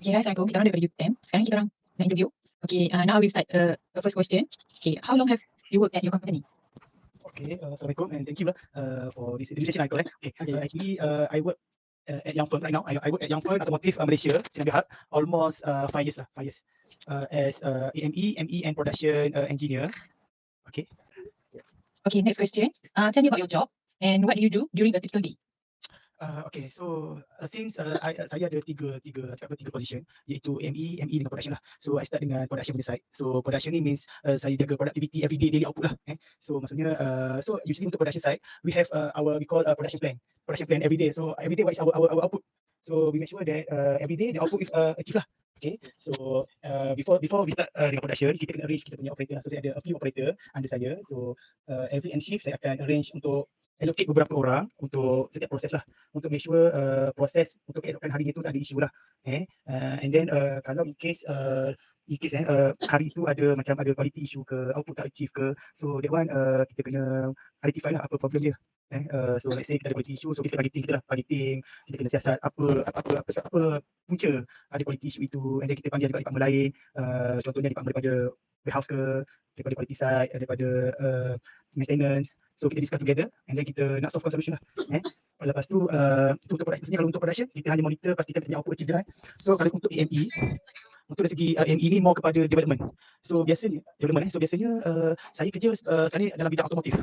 Okay guys, Assalamualaikum. Kita orang daripada UTM. Sekarang kita orang nak interview. Okay, now I will start the first question. Okay, how long have you worked at your company? Okay, Assalamualaikum and thank you for this session I got. Okay, actually I work at Young Fern right now. I work at Young Fern Automotive Malaysia, Sinar Berhad, almost 5 years 5 years as AME, ME and production engineer. Okay. Okay, next question. Tell me about your job and what do you do during a typical day? Okay, so since saya ada tiga position, iaitu ME dengan production lah. So I start dengan production punya side. So production ni means saya jaga productivity everyday daily output lah. So maksudnya so usually untuk production side we have we call production plan everyday. So everyday what is our output. So we make sure that everyday the output is achieved lah. Okay, so before we start dengan production, kita kena arrange kita punya operator lah. So saya ada a few operator under saya. So every end shift saya akan arrange untuk allocate beberapa orang untuk setiap proses lah, untuk make sure proses untuk keesokan hari itu tak ada isu lah. And then kalau in case hari itu ada macam ada quality issue ke, output tak achieve ke, so that one kita kena identify lah apa problem dia. So let's say kita ada quality issue, so kita bagi tim, kita kena siasat apa punca ada quality issue itu, and then kita panggil dekat department lain, contohnya department daripada warehouse ke, daripada quality side, daripada maintenance. So kita discuss together and then kita nak solve solution lah. Lepas tu itu untuk production. Kalau untuk production kita hanya monitor pastikan kita punya output achieve. So kalau untuk AME, untuk dari segi AME ni more kepada development. So biasanya saya kerja sekarang ni dalam bidang otomotif.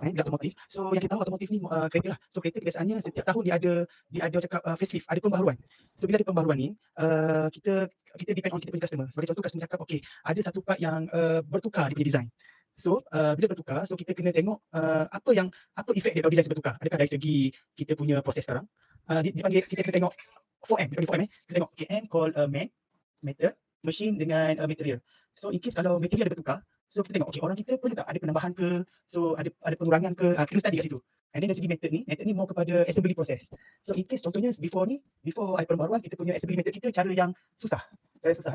Bidang otomotif. So yang kita tahu otomotif ni kereta lah. So kereta biasanya setiap tahun dia ada cakap facelift, ada pembaharuan. So bila ada pembaharuan ni kita depend on kita punya customer. Sebagai contoh customer cakap okay, ada satu part yang bertukar dia punya design. So bila bertukar, so kita kena tengok apa efek dia kalau design bertukar. Adakah dari segi kita punya proses sekarang dipanggil, kita kena tengok 4M, kita panggil 4M kita tengok KM call man, method, machine dengan material. So in case kalau material ada bertukar, so kita tengok okay, orang kita perlu tak ada penambahan ke, so ada pengurangan ke, kita study kat situ. And then dari segi method ni more kepada assembly process. So in case contohnya before ada pembaruan, kita punya assembly method kita cara yang susah.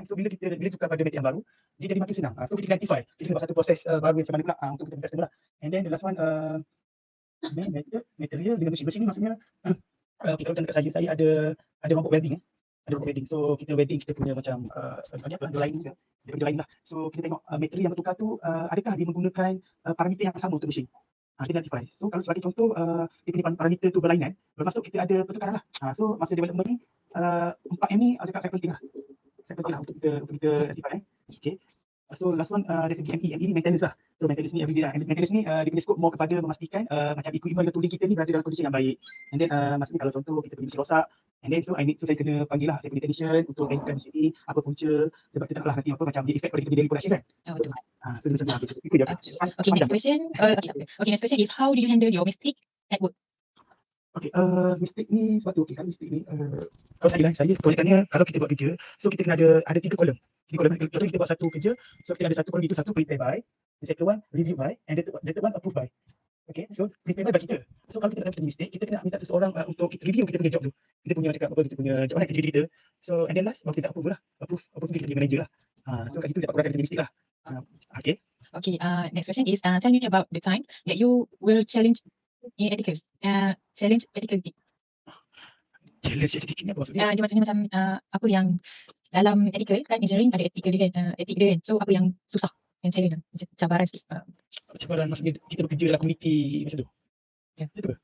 So bila tukar pada method yang baru, dia jadi makin senang. So kita identify, kita buat satu proses baru macam mana pula untuk kita customer lah. And then the last one method, material dengan machine. Machine ni maksudnya kalau macam dekat saya ada robot welding. Ada robot welding. So kita welding kita punya macam line lah. So kita tengok material yang bertukar tu adakah dia menggunakan parameter yang sama untuk machine. Kita identify. So kalau sebagai contoh dia punya parameter tu berlainan, bermaksud kita ada pertukaran lah. So masa development ni 4M ni cakap saya penting lah. Saya penting lah untuk kita identify. Okay. So last one dari segi ME ni maintenance lah. So maintenance ni everyday lah. Maintenance ni dia punya scope more kepada memastikan macam equipment dan tooling kita ni berada dalam kondisi yang baik. And then maksudnya kalau contoh kita punya mesin rosak, and then so saya kena panggil lah saya punya technician untuk gantikan mesin ni, apa punca, sebab kita taklah nanti apa macam dia effect pada kita punya daily production kan. Betul. So macam tu. Itu je. Okay, next question. Next question is how do you handle your mistake at work? Okay, mistake ni sebab tu kalau mistake ni kalau saya kebanyakannya kalau kita buat kerja, so kita kena ada 3 kolom. Contohnya kita buat satu kerja, so kita ada satu kolom itu, satu prepare by, the second one review by, and the third one approve by. Okay, so prepare by kita. So kalau kita ada mistake, kita kena minta seseorang untuk review kita punya job tu. Kita punya kita punya job lah, kerja kita. So and then last baru kita approve lah. Approve kita punya manager lah. So kat situ dapat kurangkan kita mistake lah. Okay. Okay, next question is tell me about the time that you will challenge ethical. Challenge ethicality. Challenge ethicality ni apa maksudnya? Dia maksudnya macam apa yang dalam ethical kan, engineering ada ethical dia kan, etik dia kan. So apa yang susah, yang challenge macam cabaran sikit. Cabaran maksudnya kita bekerja dalam komuniti macam tu. Ya. Betul.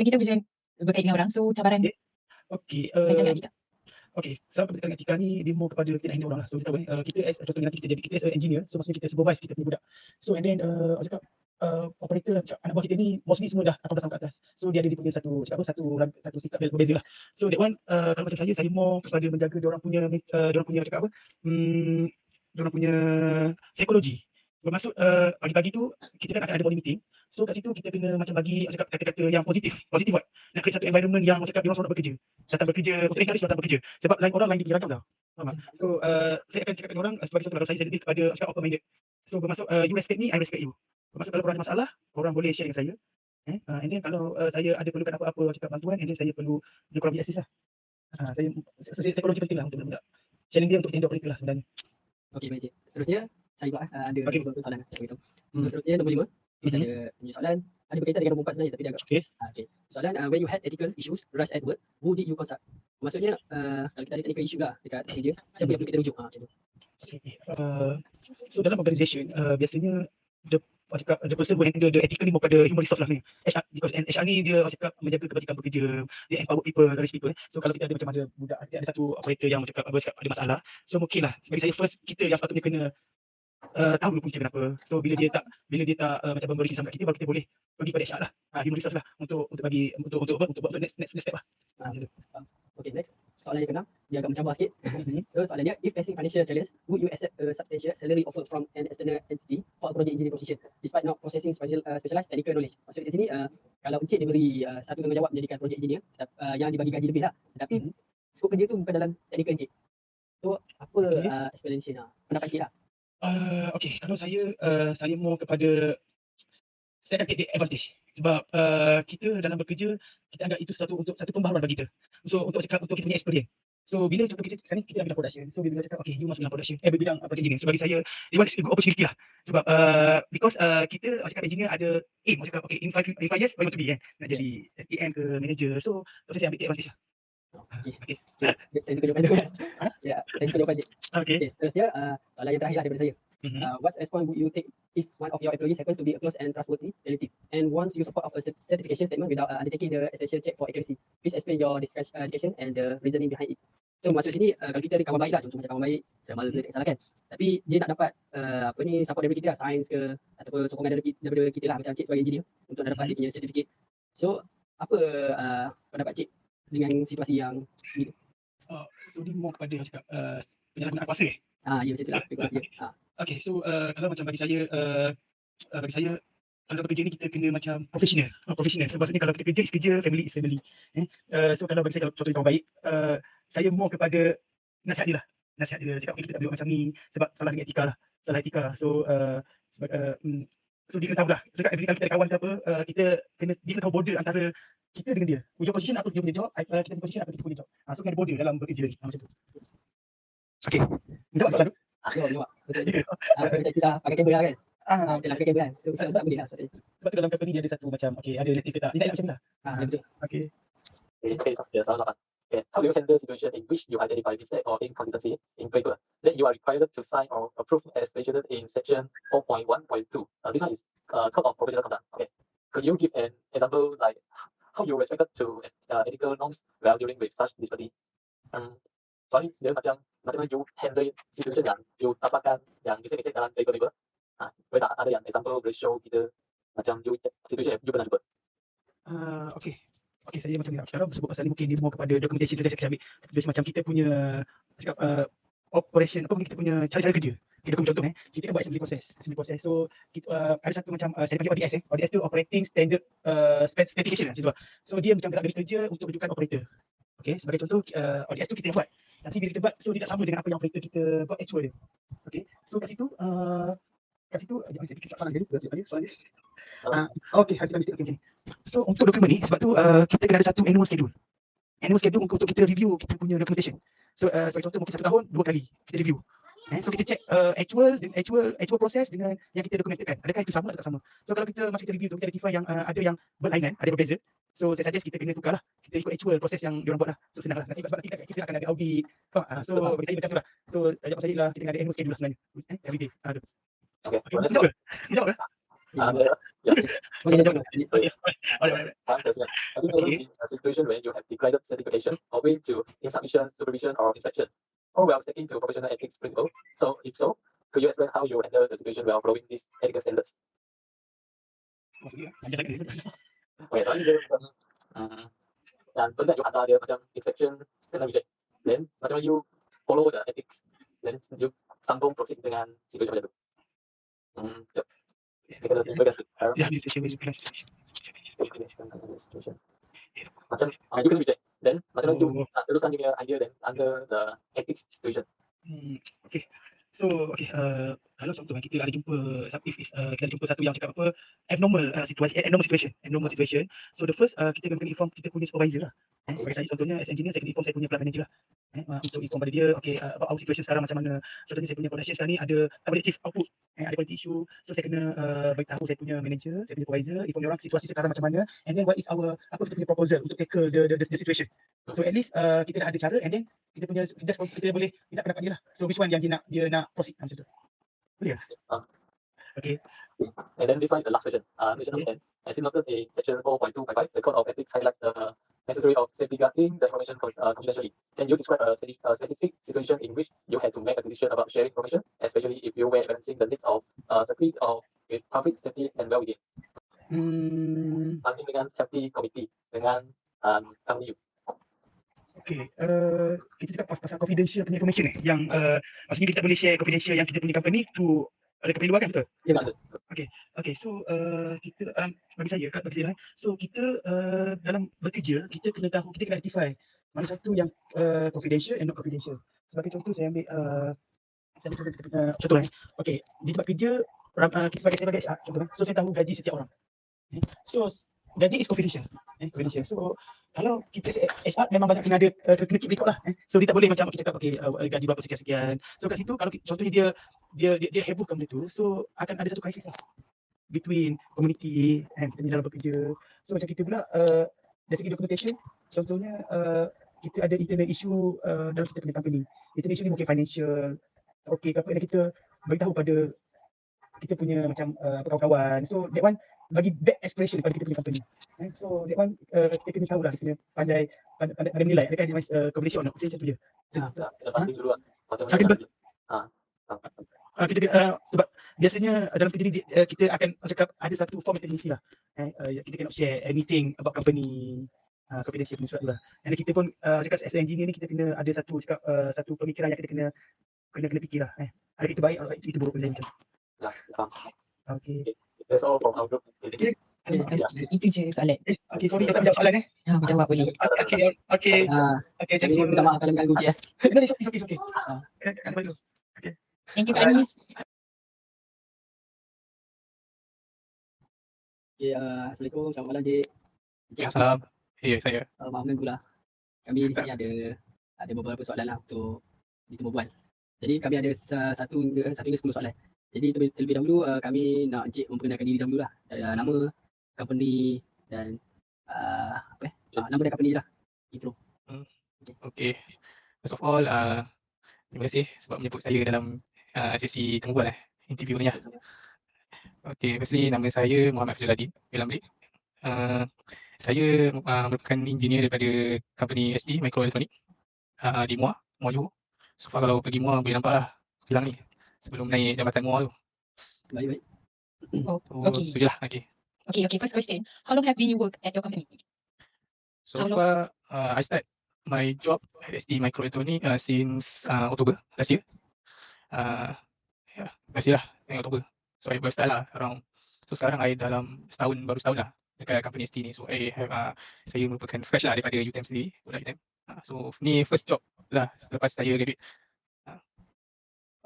Kita bekerja berkait dengan orang, so cabaran. Okay. Okay, sebab so, etika ni dia more kepada kita handle orang lah. So kita tahu kita as contohnya nanti kita as engineer, so maksudnya kita supervise kita punya budak. So and then cakap operator anak buah kita ni mostly semua dah 18 tahun ke atas. So dia ada dia punya satu sikap yang berbeza lah. So that one kalau macam saya more kepada menjaga diorang punya cakap apa? Diorang punya psikologi. Bermaksud pagi-pagi tu kita kan akan ada morning meeting. So kat situ kita kena macam bagi cakap kata-kata yang positif buat. Nak create satu environment yang cakap diorang semua nak bekerja. Datang bekerja untuk encourage datang bekerja. Sebab lain orang lain dia ragam tau. Faham tak? So saya akan cakap dengan orang sebagai contoh kalau saya lebih kepada cakap open minded. So bermaksud you respect me, I respect you. Bermaksud kalau korang ada masalah, korang boleh share dengan saya. And then kalau saya ada perlukan apa-apa cakap bantuan, and then saya perlu korang beri assist lah. Saya psikologi penting lah untuk budak-budak. Challenge dia untuk handle operator lah sebenarnya. Okey, baik cik. Seterusnya saya pula ada beberapa soalan saya beritahu. Seterusnya nombor 5. Kita ada punya soalan. ada berkaitan dengan nombor 4 sebenarnya tapi dia agak Okey. okey. Soalan when you had ethical issues rise at work, who did you consult? Maksudnya kalau kita ada technical issue lah dekat kerja, siapa yang perlu kita rujuk? Macam tu. Okay. So dalam organisation, biasanya the orang cakap the person who handle the ethical ni more pada human resource lah sebenarnya. HR, because HR ni dia orang cakap menjaga kebajikan pekerja, dia empower people, nourish people. So kalau kita ada macam ada budak, ada satu operator yang cakap ada masalah, so mungkin lah bagi saya first kita yang sepatutnya kena tahu dulu punca kenapa. So bila dia tak macam memberi kisah kat kita, baru kita boleh pergi pada HR lah, human resource lah untuk bagi untuk buat next step lah. Macam tu. Okay, next. Soalan yang keenam, dia agak mencabar sikit. So soalan dia, if facing financial challenges, would you accept a substantial salary offer from an external entity for a project engineering position, despite not possessing specialized technical knowledge? Maksud di sini, kalau Encik diberi satu tanggungjawab menjadikan project engineer yang dibagi gaji lebih lah, tetapi skop kerja tu bukan dalam technical Encik. So apa explanation pendapat Encik lah? Okay, kalau saya more kepada saya akan take the advantage sebab kita dalam bekerja kita anggap itu satu pembaharuan bagi kita. So untuk cakap untuk kita punya experience. So bila contoh kerja sekarang ni kita dalam bidang production. So bila cakap okay you masuk dalam production bidang project engineering. So bagi saya it was a good opportunity lah. Sebab because kita cakap engineer ada aim cakap okay in 5 years what you want to be kan. Nak jadi AM ke manager. So saya ambil take advantage lah. Okay. Saya suka jawapan tu. Ya, saya suka jawapan Cik. Okay. Seterusnya soalan yang terakhir lah daripada saya. What response would you take if one of your employees happens to be a close and trustworthy relative and wants you support of a certification statement without undertaking the essential check for accuracy? Please explain your dedication and the reasoning behind it. So maksud sini kalau kita ada kawan baik lah, contoh macam kawan baik, sama kita tak salah kan. Tapi dia nak dapat support daripada kita lah, sains ke ataupun sokongan daripada kita lah macam Cik sebagai engineer untuk nak dapat dia punya certificate. So apa pendapat Cik dengan situasi yang gitu? So dia more kepada cakap penyalahgunaan kuasa Ya macam itulah. Okay, so kalau macam bagi saya kalau bekerja ni kita kena macam professional. So maksudnya kalau kita kerja is kerja, family is family. So kalau bagi saya kalau contoh kawan baik, saya more kepada nasihat dia lah. Nasihat dia cakap okay, kita tak boleh buat macam ni sebab salah dengan etika lah. Salah etika. So so dia kena tahu lah. Dekat kalau kita ada kawan ke apa, dia kena tahu border antara kita dengan dia. Your position apa dia punya job, kita punya position apa kita punya job. So kena ada border dalam bekerja ni. Macam tu. Okay. Jawab soalan tu. Jawab. Betul. Macam kita pakai kabel lah kan. Macam pakai kabel kan. So tak boleh lah sepatutnya. Sebab tu dalam company dia ada satu macam okay, ada relative ke tak. Dia nak macam ni lah. Betul. Okay. Soalan 8. Okay. How do you handle situation in which you identify mistake or inconsistency in paper that you are required to sign or approve as stated in section 4.1.2? This one is Code of Professional Conduct. Okay. Could you give an example like how you respected to ethical norms while dealing with such dispute? Soalnya dia macam you handle situation yang you dapatkan yang mistake dalam paper. Boleh tak ada yang example boleh show kita macam you situation yang you pernah jumpa? Okay, saya macam ni. Kalau sebut pasal ni mungkin dia more kepada documentation saya ambil. Terus macam kita punya cakap operation apa kita punya cara-cara kerja. Okay, contoh kita kan buat assembly process. So kita ada satu macam saya panggil ODS ODS tu operating standard specification macam tu. So dia macam gerak-gerik kerja untuk rujukan operator. Okay, sebagai contoh ODS tu kita yang buat. Tapi bila kita buat so dia tak sama dengan apa yang operator kita buat actual dia. Okay. So kat situ jangan saya fikir soalan dia soalan dia. Okay, hari kita mesti macam ni. So untuk dokumen ni sebab tu kita kena ada satu annual schedule. Annual schedule untuk kita review kita punya documentation. So sebagai contoh mungkin 1 tahun 2 kali kita review. So kita check actual proses dengan yang kita dokumentkan. Adakah itu sama atau tak sama? So kalau kita masa kita review tu kita identify yang ada yang berlainan, ada berbeza. So saya suggest kita kena tukarlah. Kita ikut actual proses yang diorang buat lah. So senanglah. Nanti sebab nanti kita akan ada audit. So bagi saya macam tu lah. So jawab saya lah kita kena ada annual schedule lah sebenarnya. Every day. Okay. Jawab ke? Boleh jawab. Alright. Have you ever been in a situation where you have declared certification owing to insufficient supervision or inspection, or while sticking to professional ethics principle? So if so, could you explain how you handle the situation while following these ethical standards? Maksudnya panjang sangat dia. Okay, soalnya dia macam dan benda you hantar dia macam inspection kena reject. Then macam you follow the ethics, then you sambung proceed dengan situation macam tu. Kita dah simpan Ya, ni situation. macam you kena reject. Then macam you nak teruskan dia punya idea then under the ethics situation. Okay. So kalau contoh kita ada jumpa kita ada jumpa satu yang cakap apa abnormal situation. So the first kita kena inform kita punya supervisor lah. Bagi saya contohnya as engineer saya kena inform saya punya plant manager lah. untuk inform pada dia about our situation sekarang macam mana. Contohnya saya punya production sekarang ni ada achieve output, ada quality issue, so saya kena beritahu saya punya manager, saya punya supervisor, inform dia orang situasi sekarang macam mana, and then what is our kita punya proposal untuk tackle the situation. So at least kita dah ada cara, and then kita boleh minta pendapat dia lah. So which one yang dia nak proceed macam tu. Boleh tak? Okay. And then this one is the last question. Question number 10. As you noted in section 4.2.5, the Code of Ethics highlights the necessary of safeguarding the information confidentially. Can you describe a specific situation in which you had to make a decision about sharing information, especially if you were balancing the needs of security or with public safety and well-being? Something dengan safety committee, dengan company. Okay, kita cakap pasal confidential punya information yang maksudnya kita boleh share confidential yang kita punya company to company luar kan, betul? Ya, betul. Okay, so kita bagi saya lah, so kita dalam bekerja kita kena tahu, kita kena identify mana satu yang confidential and not confidential. Sebagai contoh saya ambil contoh okay, di tempat kerja kita sebagai HR contoh, so saya tahu gaji setiap orang. So gaji is confidential. Confidential. So kalau kita HR memang banyak kena ada kena keep record lah. So dia tak boleh macam kita cakap gaji berapa sekian-sekian. So kat situ kalau contohnya dia hebohkan benda tu, so akan ada satu krisis lah between community and kita dalam bekerja. So macam kita pula dari segi documentation, contohnya kita ada internal issue dalam kita punya company. Internal issue ni mungkin financial, ke apa, dan kita beritahu pada kita punya macam kawan-kawan. So that one bagi bad expression pada kita punya company. So that one kita kena tahu lah, kita kena pandai menilai adakah dia confidential or not. Macam tu je. Kita sebab biasanya dalam kerja ni kita akan cakap ada satu form yang kita isi lah. Kita cannot share anything about company, confidential punya surat tu lah. Dan kita pun cakap as engineer ni kita kena ada satu pemikiran yang kita kena fikir lah. Adakah itu baik atau itu buruk macam tu. Okay. That's all from our group. Itu je soalan. Okay, sorry tak menjawab soalan Menjawab boleh. Okay, thank you. Minta maaf kalau mengganggu je. No, it's okay. Thank you Kak Anis. Okay, Assalamualaikum, selamat malam Cik. Salam. Ya, saya. Maaf mengganggu lah. Kami di sini ada beberapa soalan lah untuk ditemu bual. Jadi kami ada satu hingga 10 soalan. Jadi terlebih dahulu kami nak Encik memperkenalkan diri dahulu lah. Nama, company dan nama dan company lah. Intro. Okay. First of all, terima kasih sebab menyebut saya dalam sesi temu bual interview ni lah. Okay, firstly nama saya Muhammad Fazul Adin Pilamrik. Saya merupakan engineer daripada company SD Microelectronic di Muar Johor. So far kalau pergi Muar boleh nampak lah kilang ni sebelum naik jambatan Muar tu. Baik. Okay. Tu je lah. Okay, first question. How long have you worked at your company? So far I start my job at SD Microelectronic since October last year. Last year lah, October. So I baru start lah around. So sekarang I dalam baru setahun lah dekat company ST ni. So saya merupakan fresh lah daripada UTM sendiri, budak UTM. So ni first job lah selepas saya graduate.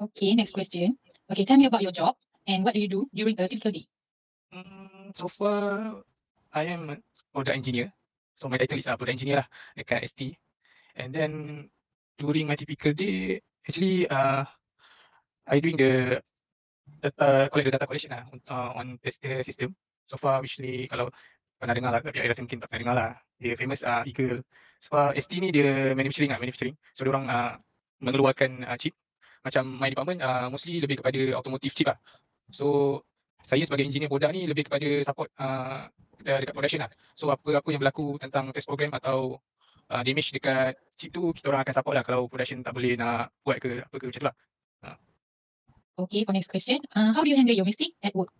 Okay, next question. Okay, tell me about your job and what do you do during a typical day? So far I am a product engineer. So my title is product engineer lah dekat ST. And then during my typical day, actually I doing the data collection lah on tester system. So far actually kalau pernah dengar lah, tapi I rasa mungkin tak pernah dengar lah. Dia famous Eagle. So far ST ni dia manufacturing. So diorang mengeluarkan chip. Macam my department mostly lebih kepada automotive chip lah. So saya sebagai engineer produk ni lebih kepada support dekat production lah. So apa-apa yang berlaku tentang test program atau damage dekat chip tu, kita orang akan support lah kalau production tak boleh nak buat ke apa ke macam tu lah. Okay, for next question. How do you handle your mistake at work?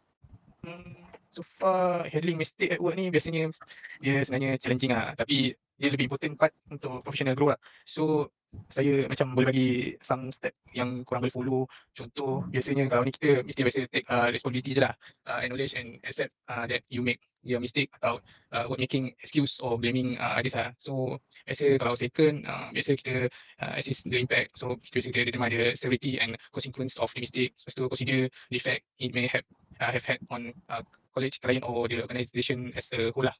So far handling mistake at work ni biasanya dia sebenarnya challenging lah, tapi dia lebih important part untuk professional grow lah. So saya macam boleh bagi some step yang korang boleh follow. Contoh biasanya kalau ni kita mesti biasa take responsibility je lah, acknowledge and accept that you make your mistake atau work making excuse or blaming others lah. So biasa kalau second biasa kita assess the impact. So kita determine the severity and consequence of the mistake. Lepas tu consider the effect it may have had on college, client or the organisation as a whole lah.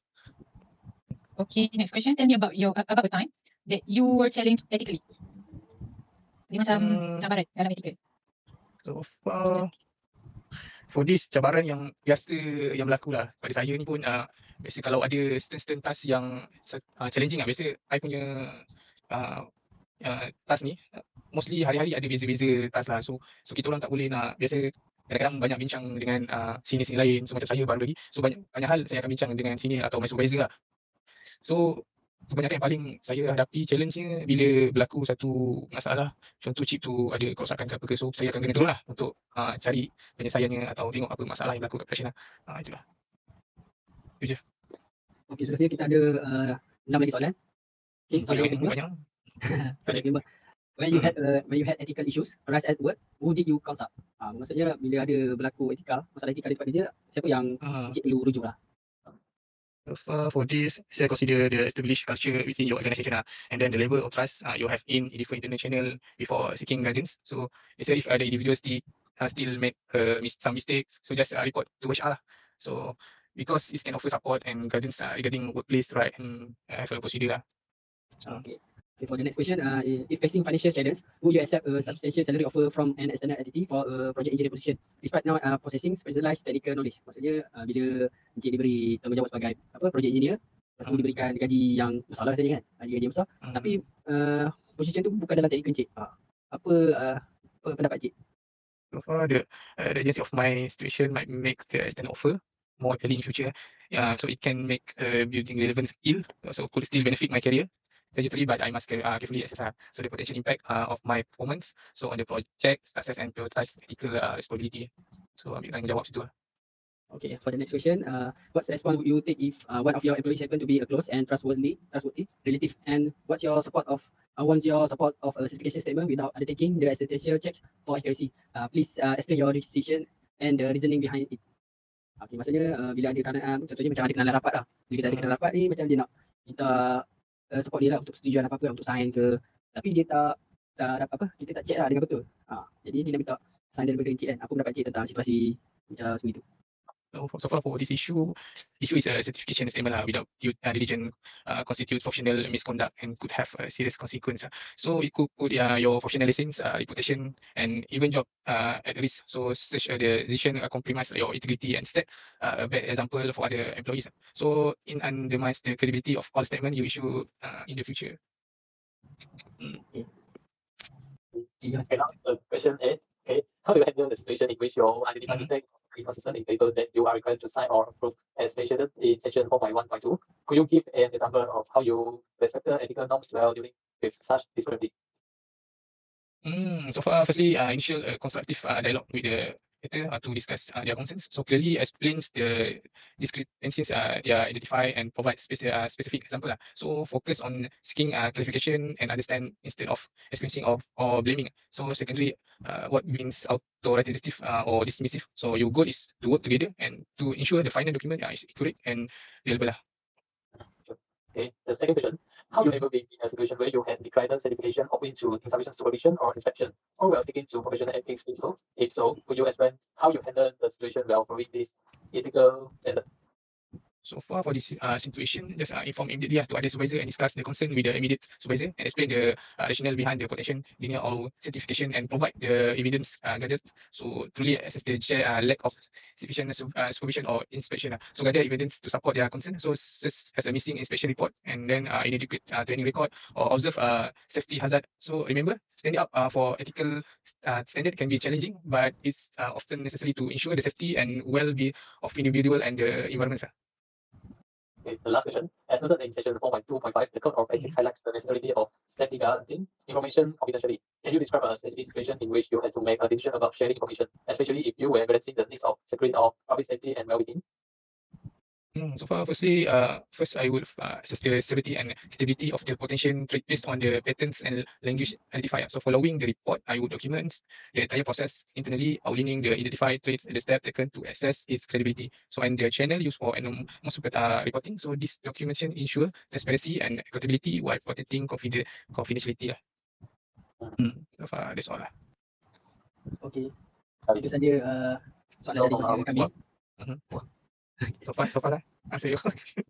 Okay, next question. Tell me about a time that you were challenged ethically. Dia macam Hmm. cabaran dalam etika. So far, for this cabaran yang biasa yang berlaku lah pada saya ni pun, biasa kalau ada certain task yang challenging lah, biasa I punya task ni mostly hari-hari ada beza-beza task lah. So kita orang tak boleh nak, biasa kadang-kadang banyak bincang dengan senior lain. So macam saya baru lagi, so banyak hal saya akan bincang dengan senior atau my supervisor lah. So kebanyakan yang paling saya hadapi challenge-nya bila berlaku satu masalah, contoh chip tu ada kerosakan ke apa ke, so saya akan kena turun lah untuk cari penyelesaiannya atau tengok apa masalah yang berlaku kat production lah. Itulah. Okey, seterusnya kita ada 6 lagi soalan. Okey, soalan yang kedua. Banyak. Soalan kedua. When you had ethical issues arise at work, who did you consult? Maksudnya bila ada berlaku masalah etika di tempat kerja, siapa yang Encik perlu rujuk lah? For this, saya consider the established culture within your organisation and then the level of trust you have in different international before seeking guidance. So if ada individuals still make some mistakes, so just report to HR lah. So because it can offer support and guidance regarding workplace right and have a procedure lah. Okay. Okay, for the next question, if facing financial challenges, would you accept a substantial salary offer from an external entity for a project engineer position, despite now possessing specialized technical knowledge? Maksudnya bila Encik diberi tanggungjawab sebagai project engineer, lepas tu diberikan gaji yang besar lah rasanya kan, gaji yang besar, tapi position tu bukan dalam teknik Encik. Apa pendapat Encik? So far, the agency of my situation might make the external offer more appealing in future. So it can make building relevant skill, so could still benefit my career trajectory, but I must carefully assess so the potential impact of my performance, so on the project success and prioritize ethical responsibility. So ambil tanggungjawab situ lah. Okay, for the next question, what response would you take if one of your employees happen to be a close and trustworthy relative, and what's your support of a certification statement without undertaking the existential checks for accuracy? Please explain your decision and the reasoning behind it. Okay, maksudnya bila ada kenalan, contohnya macam ada kenalan rapat lah. Bila kita ada kenalan rapat ni, macam dia nak minta support dia lah untuk persetujuan apa-apa, untuk sign ke, tapi dia tak kita tak check lah dengan betul. Jadi dia nak minta sign daripada Encik kan. Apa pendapat Encik tentang situasi macam seperti itu? So far for this issue is a certification statement without due diligence constitute professional misconduct and could have a serious consequence. So it could put your professional license, reputation, and even job at risk. So such a decision compromise your integrity and set a bad example for other employees. So it undermines the credibility of all statement you issue in the future. Okay, now question 8. Okay, how do you handle the situation in which your identified mistakes or inconsistent in paper that you are required to sign or approve as stated in section 4.1.2? Could you give an example of how you respected ethical norms while dealing with such disparity? So far, firstly, initial constructive dialogue with the editor to discuss their concerns. So clearly explains the discrepancies they identify and provide specific example. So focus on seeking clarification and understand instead of excusing or blaming. So secondary, what means authoritative or dismissive. So your goal is to work together and to ensure the final document is accurate and reliable. Okay, the second question. How you ever been in a situation where you had declined certification owing to insufficient supervision or inspection, or while sticking to professional ethics principle? If so, could you explain how you handle the situation while following this ethical standard? So far for this situation, just inform immediately to other supervisor and discuss the concern with the immediate supervisor and explain the rationale behind the potential linear or certification and provide the evidence guidance. So truly assess the lack of sufficient supervision or inspection. So gather evidence to support their concern. So as a missing inspection report and then inadequate training record or observe safety hazard. So remember, standing up for ethical standard can be challenging, but it's often necessary to ensure the safety and well-being of individual and the environment. Okay, the last question. As noted in section 4.2.5, the Code of Ethics highlights the necessity of safeguarding information confidentially. Can you describe a specific situation in which you had to make a decision about sharing information, especially if you were balancing the needs of security or public safety and well-being? So far, firstly, first I would assess the severity and credibility of the potential threat based on the patterns and language identifier. So following the report, I would document the entire process internally, outlining the identified threats and the steps taken to assess its credibility. So and the channel used for anonymous reporting. So this documentation ensure transparency and accountability while protecting confidentiality. So far, that's all lah. Okay, itu saja soalan daripada kami. So far lah. Answer your question.